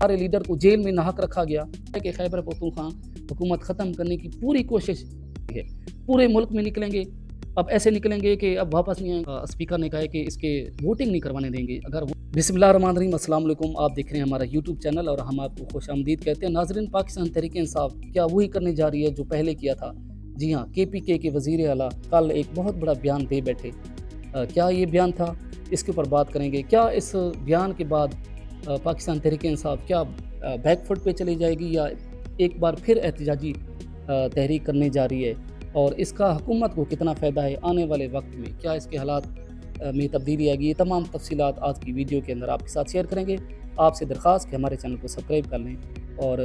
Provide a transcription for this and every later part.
हमारे लीडर को जेल में नाहक रखा गया कि खैबर पख्तूनख्वा हुकूमत ख़त्म करने की पूरी कोशिश है, पूरे मुल्क में निकलेंगे। अब ऐसे निकलेंगे कि अब वापस नहीं आएंगे। स्पीकर ने कहा है कि इसके वोटिंग नहीं करवाने देंगे। अगर बिस्मिल्लाहिर्रहमानिर्रहीम, अस्सलाम वालेकुम। आप देख रहे हैं हमारा यूट्यूब चैनल और हम आपको खुश आमदीद कहते हैं। नाज़रीन, पाकिस्तान तहरीक इंसाफ क्या वही करने जा रही है जो पहले किया था? जी हाँ, KPK के वज़ीर आला कल एक बहुत बड़ा बयान दे बैठे। क्या ये बयान था? इसके ऊपर बात करेंगे। क्या इस बयान के बाद पाकिस्तान तहरीक इंसाफ क्या बैकफुट पे चली जाएगी या एक बार फिर एहतजाजी तहरीक करने जा रही है, और इसका हुकूमत को कितना फ़ायदा है आने वाले वक्त में? क्या इसके हालात में तब्दीली आएगी? ये तमाम तफसीलात आज की वीडियो के अंदर आपके साथ शेयर करेंगे। आपसे दरख्वास्त कि हमारे चैनल को सब्सक्राइब कर लें और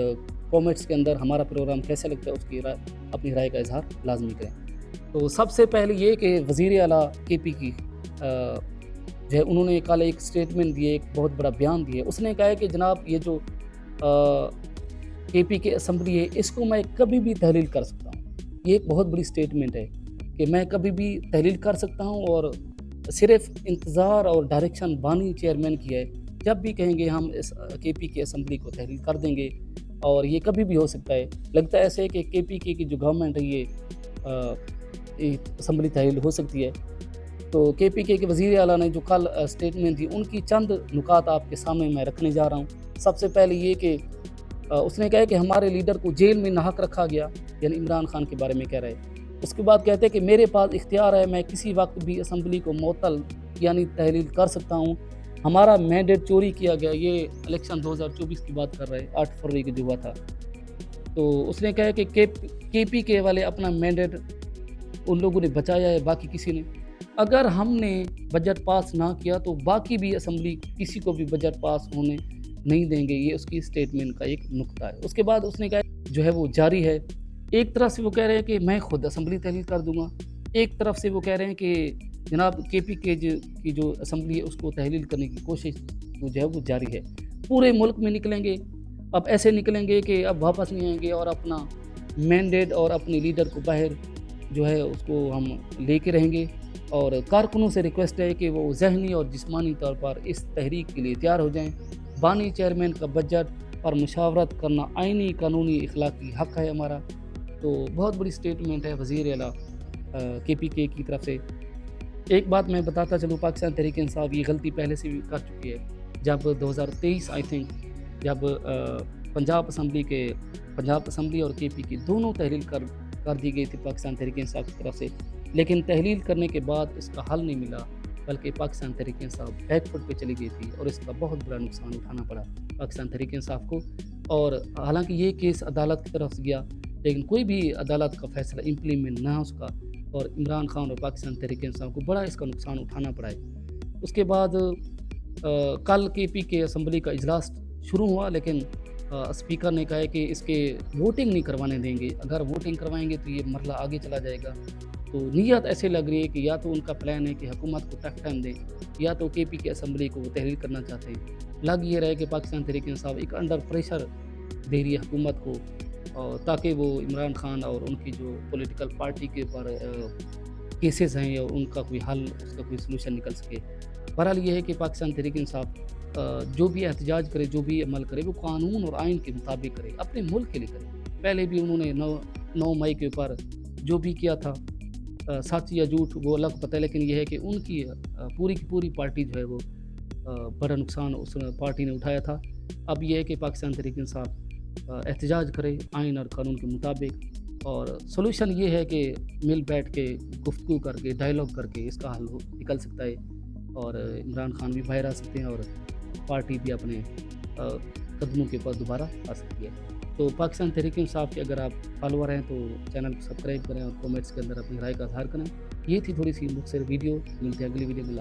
कमेंट्स के अंदर हमारा प्रोग्राम कैसा लगता है उसकी अपनी राय का इजहार लाजमी करें। तो सबसे पहले ये कि वज़ीर आला KPK जो है, उन्होंने कल एक स्टेटमेंट दिए, एक बहुत बड़ा बयान दिए। उसने कहा है कि जनाब, ये जो KPK असम्बली है, इसको मैं कभी भी तहलील कर सकता हूँ। ये एक बहुत बड़ी स्टेटमेंट है कि मैं कभी भी तहलील कर सकता हूँ, और सिर्फ इंतज़ार और डायरेक्शन बानी चेयरमैन की है। जब भी कहेंगे हम इस KPK असम्बली को तहलील कर देंगे, और ये कभी भी हो सकता है। लगता है ऐसे है कि KPK की जो गवर्नमेंट है ये असम्बली तहलील हो सकती है। तो KPK के वज़ीर आला ने जो कल स्टेटमेंट दी, उनकी चंद नुकात आपके सामने मैं रखने जा रहा हूँ। सबसे पहले ये कि उसने कहा कि हमारे लीडर को जेल में नाहक रखा गया, यानी इमरान खान के बारे में कह रहे हैं। उसके बाद कहते हैं कि मेरे पास इख्तियार है, मैं किसी वक्त भी असम्बली को मुअत्तल यानी तहलील कर सकता हूँ। हमारा मैंडेट चोरी किया गया। ये इलेक्शन 2024 की बात कर रहे हैं, 8 फरवरी को जो हुआ था। तो उसने कहा कि KPK वाले अपना मैंडेट उन लोगों ने बचाया है, बाकी किसी ने। अगर हमने बजट पास ना किया तो बाकी भी असम्बली किसी को भी बजट पास होने नहीं देंगे। ये उसकी स्टेटमेंट का एक नुक्ता है। उसके बाद उसने कहा जो है वो जारी है। एक तरफ से वो कह रहे हैं कि मैं खुद असम्बली तहलील कर दूंगा, एक तरफ से वो कह रहे हैं कि जनाब KPK की जो असम्बली है उसको तहलील करने की कोशिश जो है वो जारी है। पूरे मुल्क में निकलेंगे। अब ऐसे निकलेंगे कि अब वापस नहीं आएंगे, और अपना मैंडेट और अपने लीडर को बाहर जो है उसको हम लेके रहेंगे। और कारकुनों से रिक्वेस्ट है कि वो ज़हनी और जिस्मानी तौर पर इस तहरीक के लिए तैयार हो जाएं। बानी चेयरमैन का बजट और मुशावरत करना आइनी, कानूनी, इखलाकी हक़ है हमारा। तो बहुत बड़ी स्टेटमेंट है वज़ीर आला KPK की तरफ से। एक बात मैं बताता चलूँ, पाकिस्तान तहरीक इंसाफ ये गलती पहले से भी कर चुकी है। जब 2023 आई थिंक, जब पंजाब असम्बली और KPK दोनों तहलील कर दी गई थी पाकिस्तान तहरीक इंसाफ की तरफ से, लेकिन तहलील करने के बाद इसका हल नहीं मिला, बल्कि पाकिस्तान तहरीक इंसाफ बैकफुट पे चली गई थी, और इसका बहुत बड़ा नुकसान उठाना पड़ा पाकिस्तान तहरीक इंसाफ को। और हालांकि ये केस अदालत की तरफ से गया, लेकिन कोई भी अदालत का फैसला इम्प्लीमेंट ना हो सका, और इमरान खान और पाकिस्तान तहरीक इंसाफ को बड़ा इसका नुकसान उठाना पड़ा है। उसके बाद कल KPK असम्बली का इजलास शुरू हुआ, लेकिन स्पीकर ने कहा है कि इसके वोटिंग नहीं करवाने देंगे। अगर वोटिंग करवाएंगे तो ये मरला आगे चला जाएगा। तो नीयत ऐसे लग रही है कि या तो उनका प्लान है कि हुकूमत को टफ टाइम दें, या तो KPK असम्बली को वो तहलील करना चाहते हैं। लग ये रहा है कि पाकिस्तान तहरीक इंसाफ एक अंडर प्रेशर दे रही है हुकूमत को, और ताकि वो इमरान खान और उनकी जो पॉलिटिकल पार्टी के ऊपर केसेस हैं या उनका कोई हल, उसका कोई सलूशन निकल सके। बहरहाल ये है कि पाकिस्तान तहरीक इंसाफ जो भी एहतजाज करे, जो भी अमल करे, वो कानून और आइन के मुताबिक करे, अपने मुल्क के लिए करे। पहले भी उन्होंने 9 मई के ऊपर जो भी किया था, सच या झूठ वो अलग पता है, लेकिन यह है कि उनकी पूरी की पूरी पार्टी जो है वो बड़ा नुकसान उस पार्टी ने उठाया था। अब यह है कि पाकिस्तान तहरीक इंसाफ एहतजाज करे आइन और कानून के मुताबिक, और सलूशन ये है कि मिल बैठ के गुफ्तगू करके, डायलॉग करके इसका हल निकल सकता है, और इमरान खान भी बाहर आ सकते हैं, और पार्टी भी अपने कदमों के ऊपर दोबारा आ सकती है। तो पाकिस्तान तहरीक इंसाफ के अगर आप फॉलोअर हैं तो चैनल को सब्सक्राइब करें और कमेंट्स के अंदर अपनी राय का इज़हार करें। ये थी थोड़ी सी मुख्तसर वीडियो। मिलते हैं अगली वीडियो में।